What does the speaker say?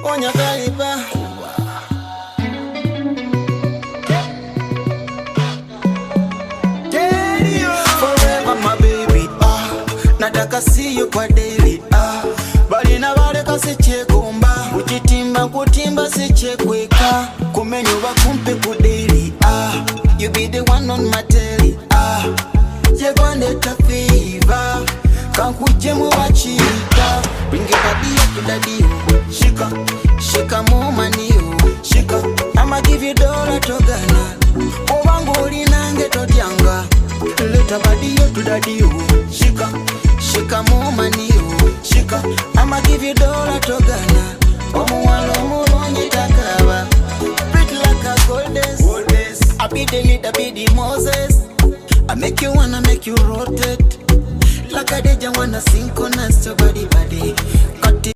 Onya kaliba. Forever my baby, nataka see you kwa daily, bali na vale kasi chegomba, uchitimba kutimba si chekweka, kumenyuwa kumpe kudeli, you be the one on my telly, jegwandeta fever, kankujemu wachita, bring it daddy up to daddy, shika, shika more money, shika, I'ma give you dollar to Ghana, owangu linange totianga, leta body up to daddy, shika, shika more money, shika, I'ma give you dollar to Ghana, omuwalo mulonye takaba, pretty like a goddess, I be the leader, be the Moses, I make you wanna make you rotate, like a deja wanna synchronous your body body.